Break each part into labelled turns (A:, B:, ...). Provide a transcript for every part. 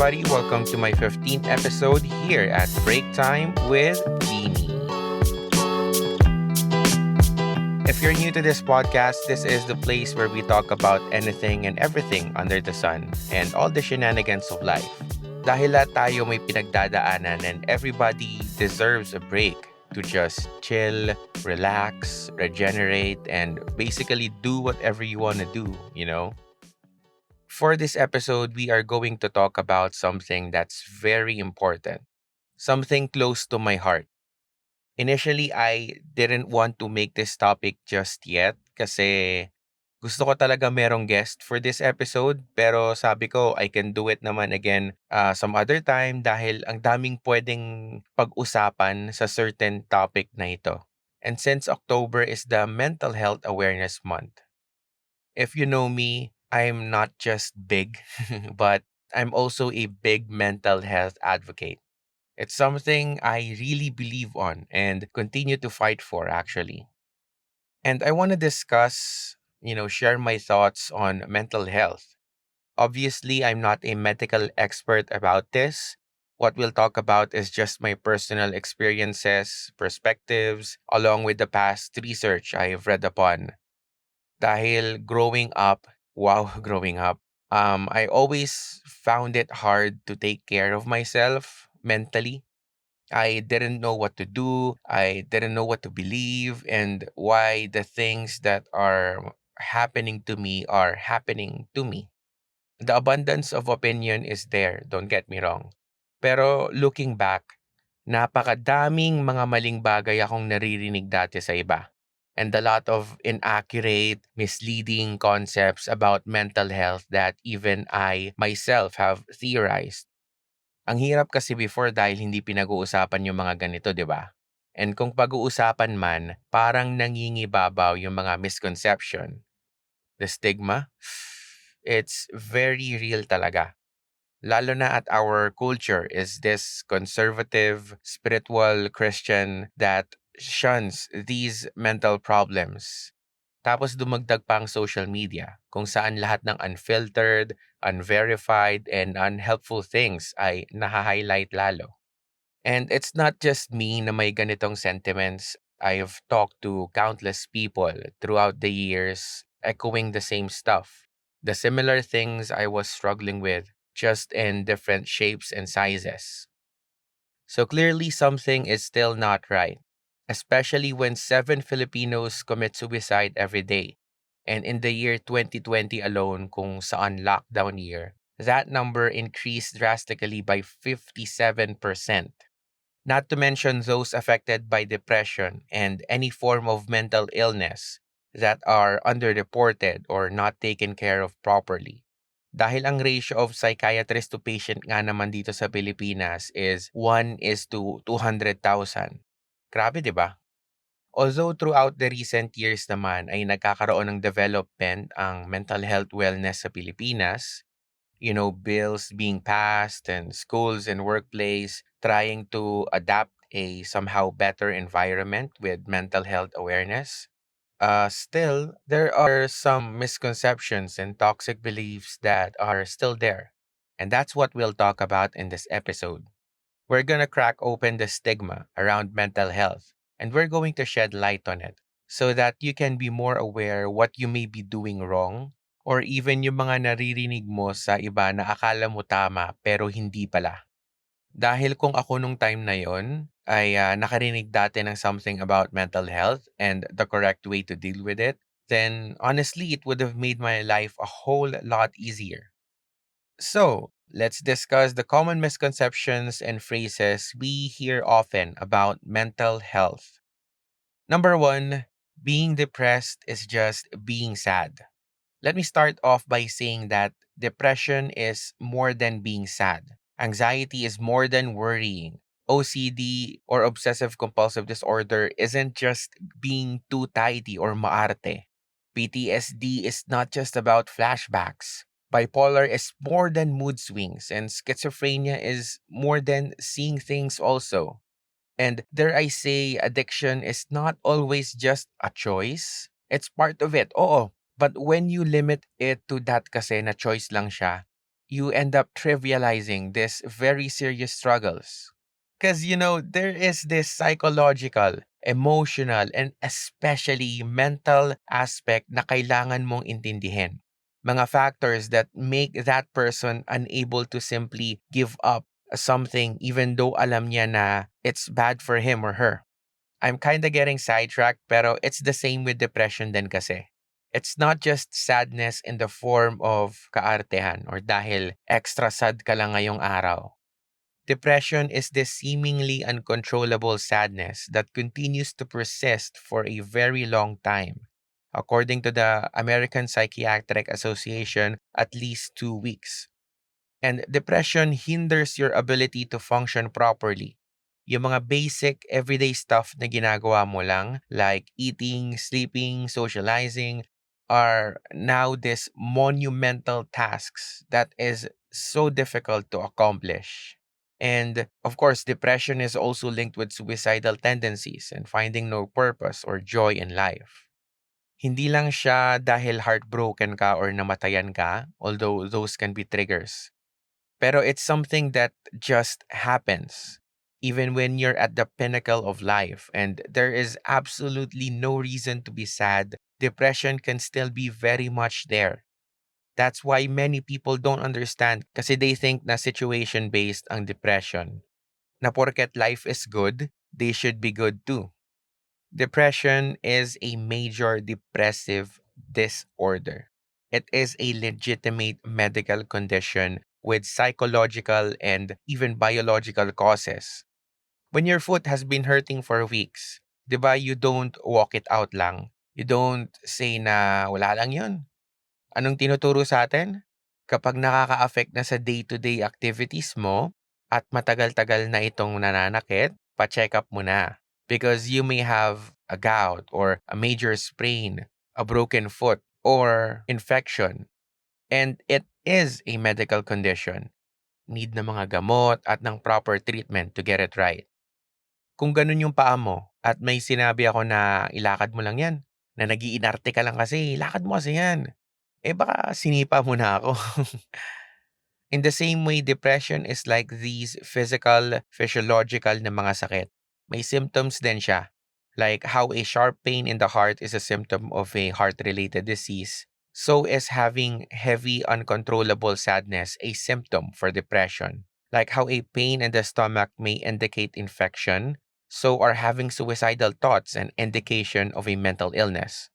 A: everybody. Welcome to my 15th episode here at Break Time with Beanie. If you're new to this podcast, this is the place where we talk about anything and everything under the sun and all the shenanigans of life. Dahil lahat tayo may pinagdadaanan and everybody deserves a break to just chill, relax, regenerate, and basically do whatever you want to do. For this episode, we are going to talk about something that's very important, something close to my heart. Initially, I didn't want to make this topic just yet kasi gusto ko talaga merong guest for this episode, pero sabi ko I can do it naman again some other time dahil ang daming pwedeng pag-usapan sa certain topic na ito. And since October is the Mental Health Awareness Month, if you know me, I'm not just big, but I'm also a big mental health advocate. It's something I really believe on and continue to fight for, actually. And I want to discuss, share my thoughts on mental health. Obviously, I'm not a medical expert about this. What we'll talk about is just my personal experiences, perspectives, along with the past research I have read upon. Dahil growing up, wow, growing up, I always found it hard to take care of myself mentally. I didn't know what to do. I didn't know what to believe and why the things that are happening to me are happening to me. The abundance of opinion is there, don't get me wrong. Pero looking back, napakadaming mga maling bagay akong naririnig dati sa iba. And a lot of inaccurate, misleading concepts about mental health that even I myself have theorized. Ang hirap kasi before dahil hindi pinag-uusapan yung mga ganito, di ba? And kung pag-uusapan man, parang nangingibabaw yung mga misconception. The stigma, it's very real talaga. Lalo na at our culture is this conservative, spiritual Christian that shuns these mental problems. Tapos dumagdag pa ang social media kung saan lahat ng unfiltered, unverified, and unhelpful things ay naha-highlight lalo. And it's not just me na may ganitong sentiments. I've talked to countless people throughout the years echoing the same stuff. The similar things I was struggling with, just in different shapes and sizes. So clearly something is still not right, especially when 7 Filipinos commit suicide every day. And in the year 2020 alone, kung saan lockdown year, that number increased drastically by 57%. Not to mention those affected by depression and any form of mental illness that are underreported or not taken care of properly. Dahil ang ratio of psychiatrist to patient nga naman dito sa Pilipinas is 1 is to 200,000. Grabe, di ba? Although throughout the recent years naman ay nagkakaroon ng development ang mental health wellness sa Pilipinas, bills being passed and schools and workplace trying to adapt a somehow better environment with mental health awareness. Still, there are some misconceptions and toxic beliefs that are still there. And that's what we'll talk about in this episode. We're going to crack open the stigma around mental health and we're going to shed light on it so that you can be more aware what you may be doing wrong or even yung mga naririnig mo sa iba na akala mo tama pero hindi pala. Dahil kung ako nung time na yon ay nakarinig dati ng something about mental health and the correct way to deal with it, then honestly, it would have made my life a whole lot easier. So, let's discuss the common misconceptions and phrases we hear often about mental health. Number one, being depressed is just being sad. Let me start off by saying that depression is more than being sad. Anxiety is more than worrying. OCD or obsessive compulsive disorder isn't just being too tidy or maarte. PTSD is not just about flashbacks. Bipolar is more than mood swings, and schizophrenia is more than seeing things also. And dare I say, addiction is not always just a choice. It's part of it, oo. But when you limit it to that kasi na choice lang siya, you end up trivializing these very serious struggles. Because, there is this psychological, emotional, and especially mental aspect na kailangan mong intindihin. Mga factors that make that person unable to simply give up something even though alam niya na it's bad for him or her. I'm kinda getting sidetracked pero it's the same with depression din kasi. It's not just sadness in the form of kaartehan or dahil extra sad ka lang ngayong araw. Depression is this seemingly uncontrollable sadness that continues to persist for a very long time. According to the American Psychiatric Association, at least 2 weeks. And depression hinders your ability to function properly. Yung mga basic everyday stuff na ginagawa mo lang, like eating, sleeping, socializing, are now these monumental tasks that is so difficult to accomplish. And of course, depression is also linked with suicidal tendencies and finding no purpose or joy in life. Hindi lang siya dahil heartbroken ka or namatayan ka, although those can be triggers. Pero it's something that just happens even when you're at the pinnacle of life and there is absolutely no reason to be sad. Depression can still be very much there. That's why many people don't understand kasi they think na situation based ang depression. Na porket life is good, they should be good too. Depression is a major depressive disorder. It is a legitimate medical condition with psychological and even biological causes. When your foot has been hurting for weeks, 'di ba, you don't walk it out lang. You don't say na wala lang 'yun. Anong tinuturo sa atin? Kapag nakaka-affect na sa day-to-day activities mo at matagal-tagal na itong nananakit, pa-check up mo na. Because you may have a gout or a major sprain, a broken foot, or infection. And it is a medical condition. Need ng mga gamot at ng proper treatment to get it right. Kung ganun yung paa mo at may sinabi ako na ilakad mo lang yan, na nag-iinarte ka lang kasi, lakad mo kasi yan. Eh baka sinipa mo na ako. In the same way, depression is like these physical, physiological na mga sakit. May symptoms din siya. Like how a sharp pain in the heart is a symptom of a heart-related disease. So is having heavy, uncontrollable sadness a symptom for depression. Like how a pain in the stomach may indicate infection, so are having suicidal thoughts an indication of a mental illness.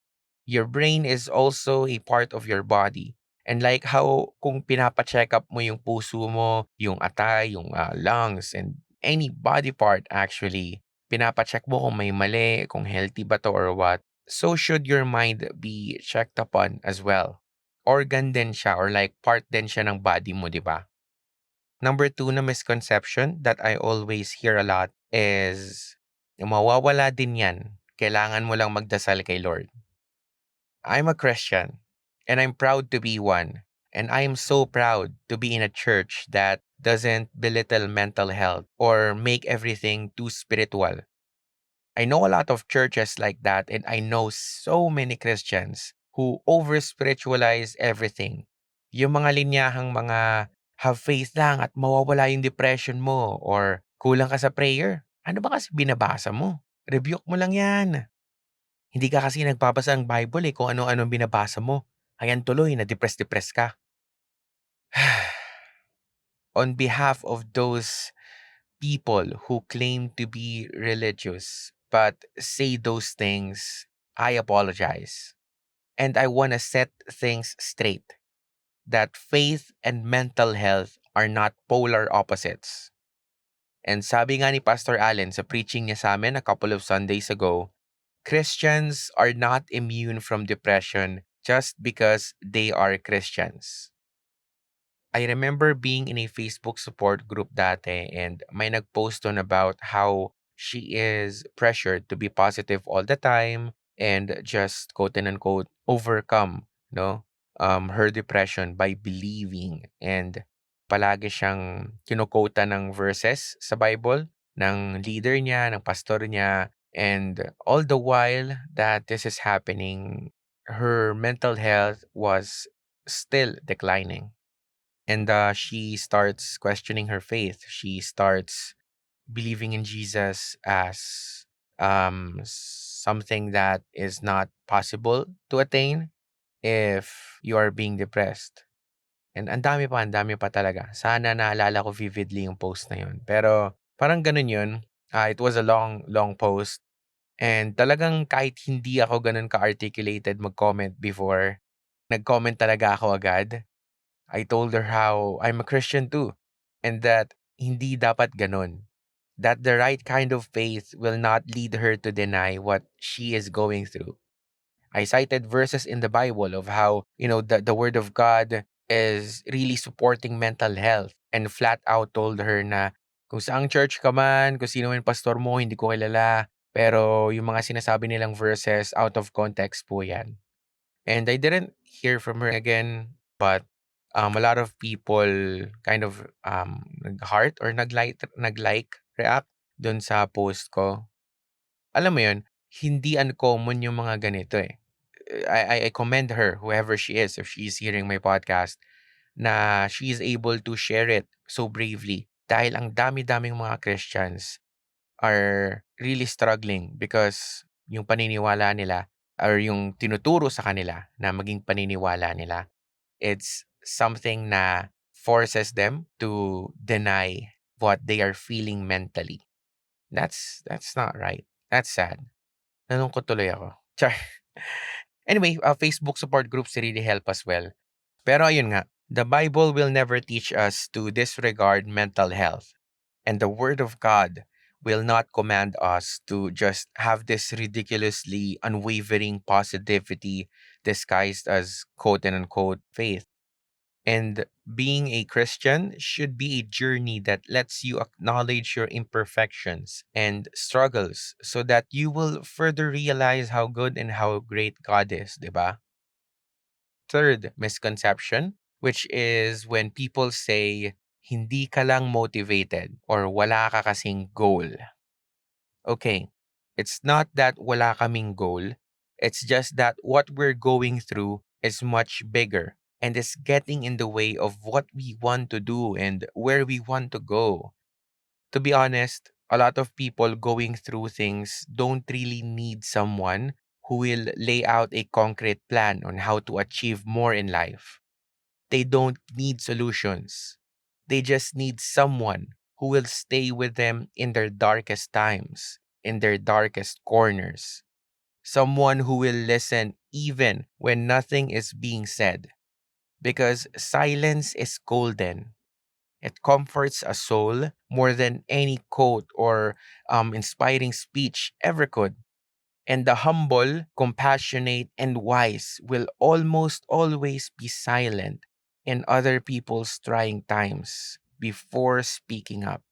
A: Your brain is also a part of your body. And like how kung pinapa-check up mo yung puso mo, yung atay, yung lungs, and any body part actually, pinapa-check mo kung may mali, kung healthy ba to or what. So should your mind be checked upon as well. Organ din siya or like part din siya ng body mo, di ba? Number two na misconception that I always hear a lot is mawawala din yan. Kailangan mo lang magdasal kay Lord. I'm a Christian and I'm proud to be one. And I am so proud to be in a church that doesn't belittle mental health or make everything too spiritual. I know a lot of churches like that, and I know so many Christians who over spiritualize everything. Yung mga linyahang mga have faith lang at mawawala yung depression mo or kulang ka sa prayer. Ano ba kasi binabasa mo? Rebuke mo lang yan. Hindi ka kasi nagbabasa ng Bible kung ano-ano ang binabasa mo. Ayan tuloy, na-depress-depress ka. On behalf of those people who claim to be religious but say those things, I apologize. And I want to set things straight that faith and mental health are not polar opposites. And sabi nga ni Pastor Allen sa preaching niya sa amin a couple of Sundays ago, Christians are not immune from depression just because they are Christians. I remember being in a Facebook support group dati and may nag-post on about how she is pressured to be positive all the time and just quote and unquote overcome her depression by believing, and palagi siyang kinukota ng verses sa Bible ng leader niya, ng pastor niya, and all the while that this is happening, her mental health was still declining. And she starts questioning her faith. She starts believing in Jesus as something that is not possible to attain if you are being depressed. And ang dami pa talaga. Sana naalala ko vividly yung post na yun. Pero parang ganun yun. It was a long, long post. And talagang kahit hindi ako ganun ka-articulated mag-comment before, nag-comment talaga ako agad. I told her how I'm a Christian too. And that hindi dapat ganun. That the right kind of faith will not lead her to deny what she is going through. I cited verses in the Bible of how, the word of God is really supporting mental health, and flat out told her na kung saang church ka man, kung sino man pastor mo, hindi ko kilala. Pero yung mga sinasabi nilang verses, out of context po yan. And I didn't hear from her again, but a lot of people kind of nag-heart or nag-like, react dun sa post ko. Alam mo yun, hindi uncommon yung mga ganito eh. I commend her, whoever she is, if she's hearing my podcast, na she is able to share it so bravely. Dahil ang dami-daming mga Christians are really struggling because yung paniniwala nila or yung tinuturo sa kanila na maging paniniwala nila, it's something na forces them to deny what they are feeling mentally. That's not right. That's sad. Nalungkot tuloy ako. Char. Anyway, Facebook support groups really help as well. Pero ayun nga, the Bible will never teach us to disregard mental health. And the Word of God will not command us to just have this ridiculously unwavering positivity disguised as quote and unquote faith. And being a Christian should be a journey that lets you acknowledge your imperfections and struggles so that you will further realize how good and how great God is, diba? Third misconception, which is when people say, hindi ka lang motivated or wala ka kasing goal. Okay, it's not that wala kaming goal. It's just that what we're going through is much bigger and is getting in the way of what we want to do and where we want to go. To be honest, a lot of people going through things don't really need someone who will lay out a concrete plan on how to achieve more in life. They don't need solutions. They just need someone who will stay with them in their darkest times, in their darkest corners. Someone who will listen even when nothing is being said. Because silence is golden. It comforts a soul more than any quote or inspiring speech ever could. And the humble, compassionate, and wise will almost always be silent in other people's trying times before speaking up.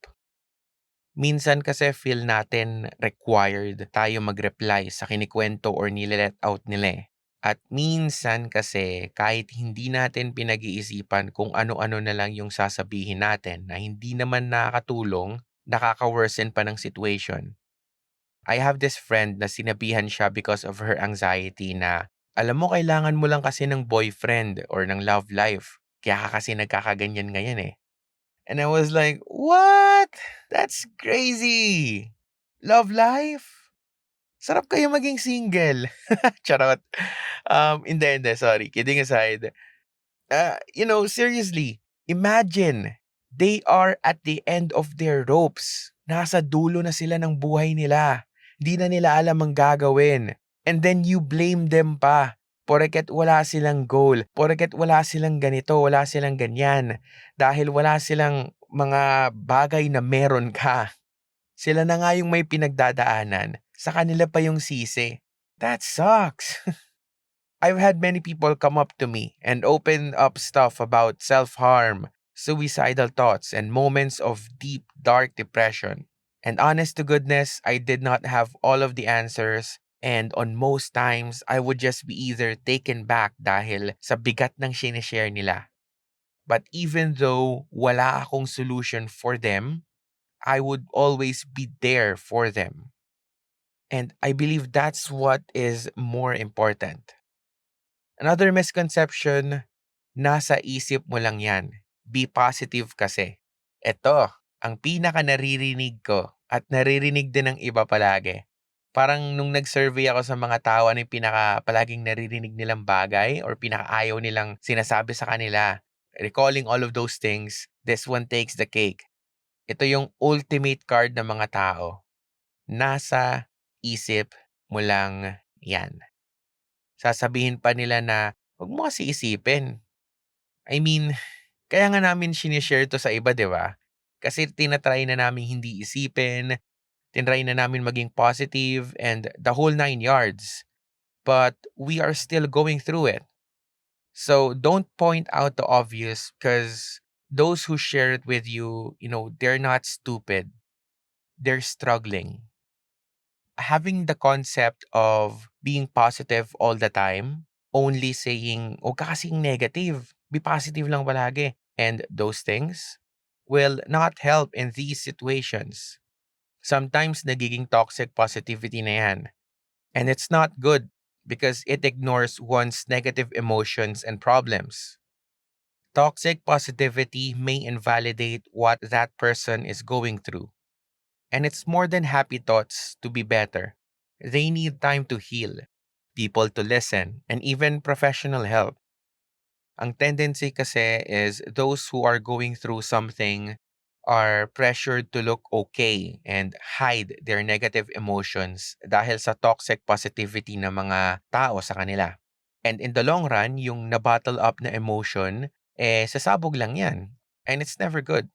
A: Minsan kasi feel natin required tayo mag-reply sa kinikwento or nilelet out nila eh. At minsan kasi kahit hindi natin pinag-iisipan kung ano-ano na lang yung sasabihin natin na hindi naman nakakatulong, nakaka-worsen pa ng situation. I have this friend na sinabihan siya because of her anxiety na, alam mo, kailangan mo lang kasi ng boyfriend or ng love life. Kaya ka kasi nagkakaganyan ngayon eh. And I was like, what? That's crazy. Love life? Sarap kayo maging single. Charot. Hindi, sorry. Kidding aside. Seriously, imagine, they are at the end of their ropes. Nasa dulo na sila ng buhay nila. Di na nila alam ang gagawin. And then you blame them pa. Porket wala silang goal. Porket wala silang ganito, wala silang ganyan. Dahil wala silang mga bagay na meron ka. Sila na nga yung may pinagdadaanan. Sa kanila pa yung sisi. That sucks. I've had many people come up to me and open up stuff about self-harm, suicidal thoughts, and moments of deep, dark depression. And honest to goodness, I did not have all of the answers, and on most times, I would just be either taken back dahil sa bigat ng sinishare nila. But even though wala akong solution for them, I would always be there for them. And I believe that's what is more important. Another misconception, nasa isip mo lang yan. Be positive kasi. Ito, ang pinaka naririnig ko at naririnig din ng iba palagi. Parang nung nag-survey ako sa mga tao, ano yung pinaka palaging naririnig nilang bagay or pinakaayaw nilang sinasabi sa kanila. Recalling all of those things, this one takes the cake. Ito yung ultimate card ng mga tao. Nasa isip mo lang yan. Sasabihin pa nila na, huwag mo kasi isipin. I mean, kaya nga namin sinishare to sa iba, di ba? Kasi tinatry na namin hindi isipin, tinry na namin maging positive and the whole 9 yards. But we are still going through it. So don't point out the obvious because those who share it with you, they're not stupid. They're struggling. Having the concept of being positive all the time, only saying, huwag ka kasing negative, be positive lang palagi. And those things will not help in these situations. Sometimes nagiging toxic positivity na yan. And it's not good because it ignores one's negative emotions and problems. Toxic positivity may invalidate what that person is going through. And it's more than happy thoughts to be better. They need time to heal, people to listen, and even professional help. Ang tendency kasi is those who are going through something are pressured to look okay and hide their negative emotions dahil sa toxic positivity ng mga tao sa kanila. And in the long run, yung na-bottle up na emotion, sasabog lang yan. And it's never good.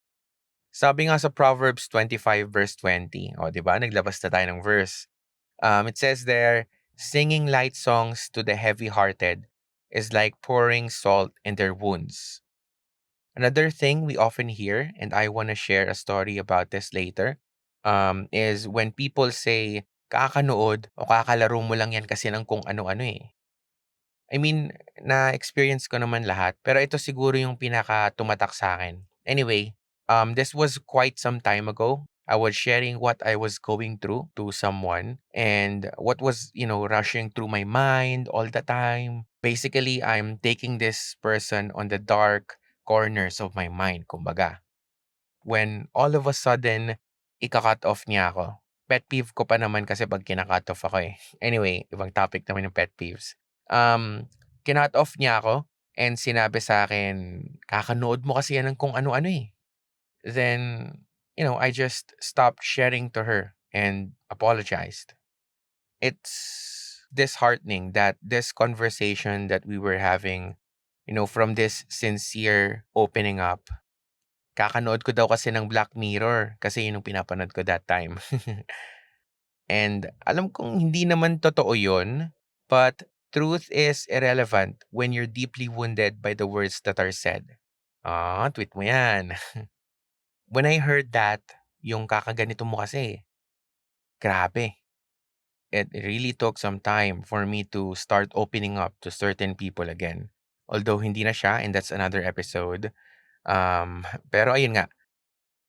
A: Sabi nga sa Proverbs 25 verse 20, o di ba, naglabas na tayo ng verse. It says there, singing light songs to the heavy-hearted is like pouring salt in their wounds. Another thing we often hear, and I want to share a story about this later, is when people say, kakanood o kakalaro mo lang yan kasi ng kung ano-ano eh. I mean, na-experience ko naman lahat, pero ito siguro yung pinaka tumatak sa akin. Anyway, this was quite some time ago. I was sharing what I was going through to someone and what was, rushing through my mind all the time. Basically, I'm taking this person on the dark corners of my mind, kumbaga. When all of a sudden, ika-cut off niya ako. Pet peeve ko pa naman kasi pag kina-cut off ako eh. Anyway, ibang topic naman yung pet peeves. Kinut off niya ako and sinabi sa akin, kakanood mo kasi yan ng kung ano-ano eh. Then, I just stopped sharing to her and apologized. It's disheartening that this conversation that we were having, from this sincere opening up, kakanood ko daw kasi ng Black Mirror kasi yun yung pinapanood ko that time. And alam kong hindi naman totoo yun, but truth is irrelevant when you're deeply wounded by the words that are said. Tweet mo yan. When I heard that, yung kakaganito mo kasi, grabe. It really took some time for me to start opening up to certain people again. Although hindi na siya, and that's another episode. Pero ayun nga,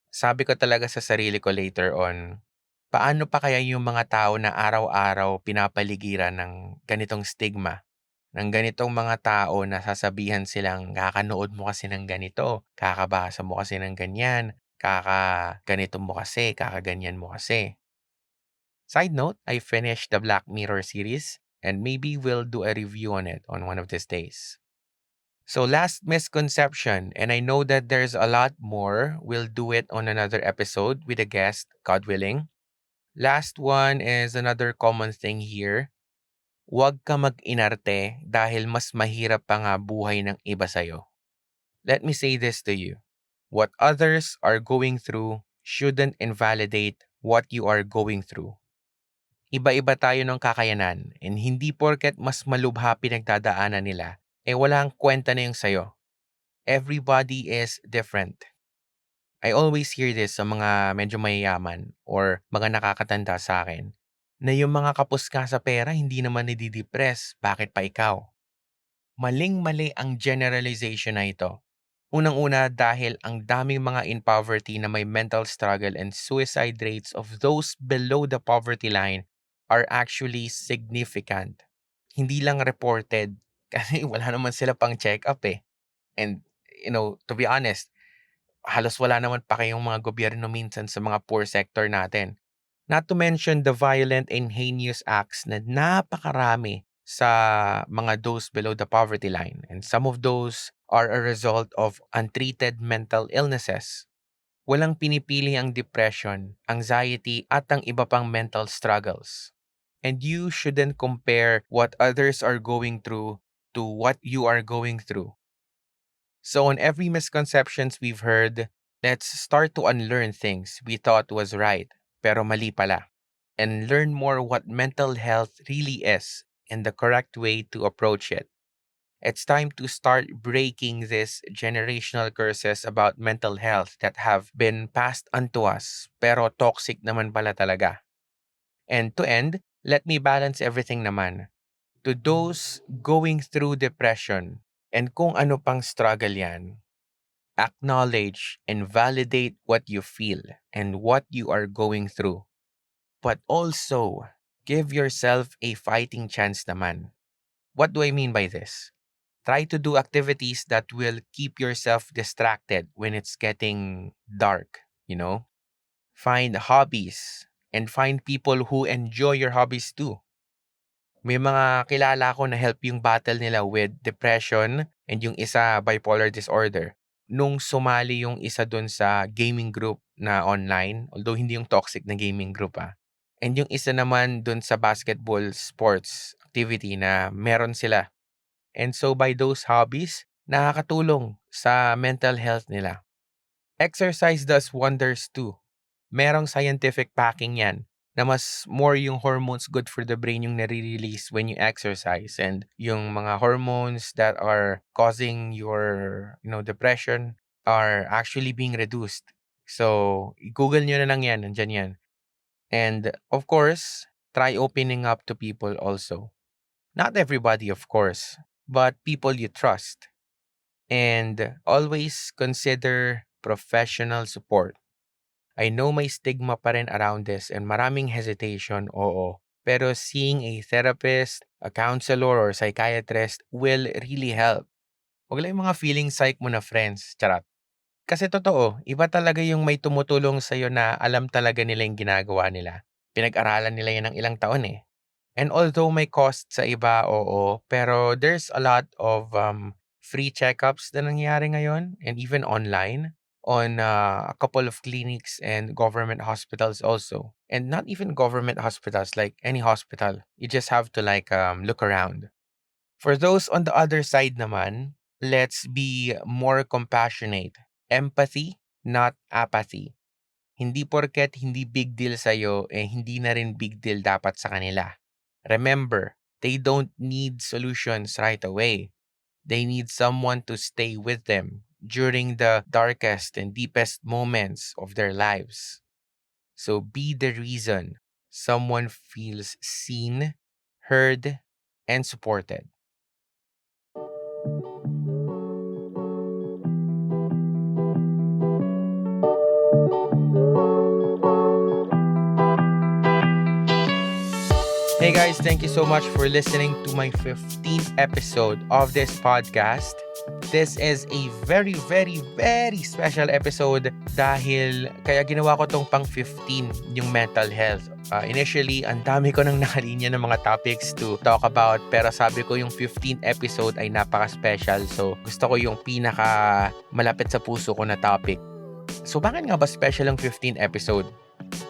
A: sabi ko talaga sa sarili ko later on, paano pa kaya yung mga tao na araw-araw pinapaligiran ng ganitong stigma? Ng ganitong mga tao na sasabihan silang kakanood mo kasi ng ganito, kakabasa mo kasi ng ganyan, ganito mo kasi, kakaganyan mo kasi. Side note, I finished the Black Mirror series and maybe we'll do a review on it on one of these days. So last misconception, and I know that there's a lot more. We'll do it on another episode with a guest, God willing. Last one is another common thing here. Huwag ka mag-inarte dahil mas mahirap pa nga buhay ng iba sa'yo. Let me say this to you. What others are going through shouldn't invalidate what you are going through. Iba-iba tayo ng kakayanan and hindi porket mas malubha pinagdadaanan nila, walang kwenta na yung sayo. Everybody is different. I always hear this sa mga medyo mayayaman or mga nakakatanda sa akin na yung mga kapos ka sa pera hindi naman nadidepress. Bakit pa ikaw? Maling-mali ang generalization na ito. Unang-una dahil ang daming mga in poverty na may mental struggle and suicide rates of those below the poverty line are actually significant. Hindi lang reported kasi wala naman sila pang check-up eh. And to be honest, halos wala naman pa kayong mga gobyerno minsan sa mga poor sector natin. Not to mention the violent and heinous acts na napakarami sa mga those below the poverty line. And some of those are a result of untreated mental illnesses. Walang pinipili ang depression, anxiety, at ang iba pang mental struggles. And you shouldn't compare what others are going through to what you are going through. So on every misconceptions we've heard, let's start to unlearn things we thought was right, pero mali pala. And learn more what mental health really is and the correct way to approach it. It's time to start breaking these generational curses about mental health that have been passed onto us, pero toxic naman pala talaga. And to end, let me balance everything naman. To those going through depression and kung ano pang struggle yan, acknowledge and validate what you feel and what you are going through. But also, give yourself a fighting chance naman. What do I mean by this? Try to do activities that will keep yourself distracted when it's getting dark, Find hobbies and find people who enjoy your hobbies too. May mga kilala ko na help yung battle nila with depression and yung isa bipolar disorder. Nung sumali yung isa dun sa gaming group na online, although hindi yung toxic na gaming group And yung isa naman dun sa basketball sports activity na meron sila. And so by those hobbies, nakakatulong sa mental health nila. Exercise does wonders too. Merong scientific backing yan na mas more yung hormones good for the brain yung nare-release when you exercise, and yung mga hormones that are causing your depression are actually being reduced. So, Google nyo na lang yan, nandyan yan. And of course, try opening up to people also. Not everybody, of course, but people you trust. And always consider professional support. I know may stigma pa rin around this and maraming hesitation, oo. Pero seeing a therapist, a counselor, or psychiatrist will really help. Huwag lang yung mga feeling psych mo na friends, charot. Kasi totoo, iba talaga yung may tumutulong sa'yo na alam talaga nila yung ginagawa nila. Pinag-aralan nila yan ng ilang taon eh. And although may cost sa iba, oo, pero there's a lot of free checkups na nangyayari ngayon and even online on a couple of clinics and government hospitals also. And not even government hospitals, like any hospital. You just have to look around. For those on the other side naman, let's be more compassionate. Empathy, not apathy. Hindi porket hindi big deal sa'yo, hindi na rin big deal dapat sa kanila. Remember, they don't need solutions right away. They need someone to stay with them during the darkest and deepest moments of their lives. So be the reason someone feels seen, heard, and supported. Hey guys, thank you so much for listening to my 15th episode of this podcast. This is a very, very, very special episode dahil kaya ginawa ko tong pang 15 yung mental health. Initially, ang dami ko nang nakalinya ng mga topics to talk about, pero sabi ko yung 15th episode ay napaka-special. So gusto ko yung pinaka malapit sa puso ko na topic. So bakit nga ba special ang 15th episode?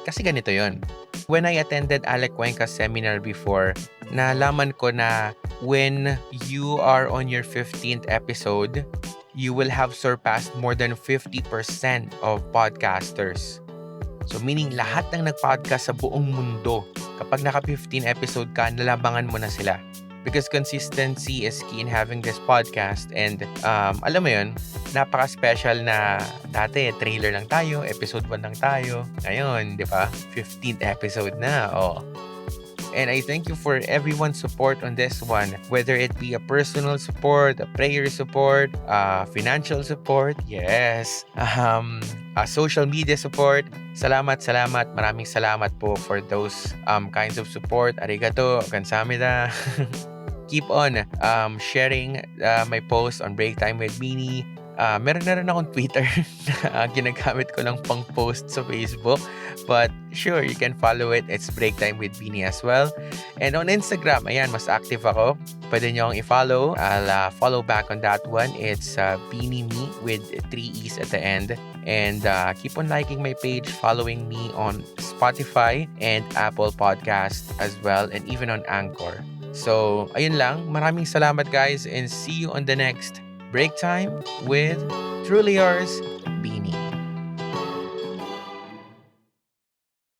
A: Kasi ganito yon. When I attended Alec Cuenca's seminar before, nalaman ko na when you are on your 15th episode, you will have surpassed more than 50% of podcasters. So meaning lahat ng nag-podcast sa buong mundo, kapag naka-15 episode ka, nalabangan mo na sila. Because consistency is key in having this podcast. And alam mo yun, napaka-special na dati trailer lang tayo, episode 1 lang tayo. Ngayon, di ba? 15th episode na. Oh. And I thank you for everyone's support on this one. Whether it be a personal support, a prayer support, financial support, yes. A social media support. Salamat. Maraming salamat po for those kinds of support. Arigato, 감사합니다. Keep on sharing my post on Break Time with Beanie. Meron na rin akong Twitter na ginagamit ko lang pang-post sa Facebook. But sure, you can follow it. It's Break Time with Beanie as well. And on Instagram, ayan, mas active ako. Pwede nyo akong i-follow. I'll follow back on that one. It's Beanie Me with 3 E's at the end. And keep on liking my page, following me on Spotify and Apple Podcast as well, and even on Anchor. So, ayun lang. Maraming salamat guys, and see you on the next Break Time with Truly Yours,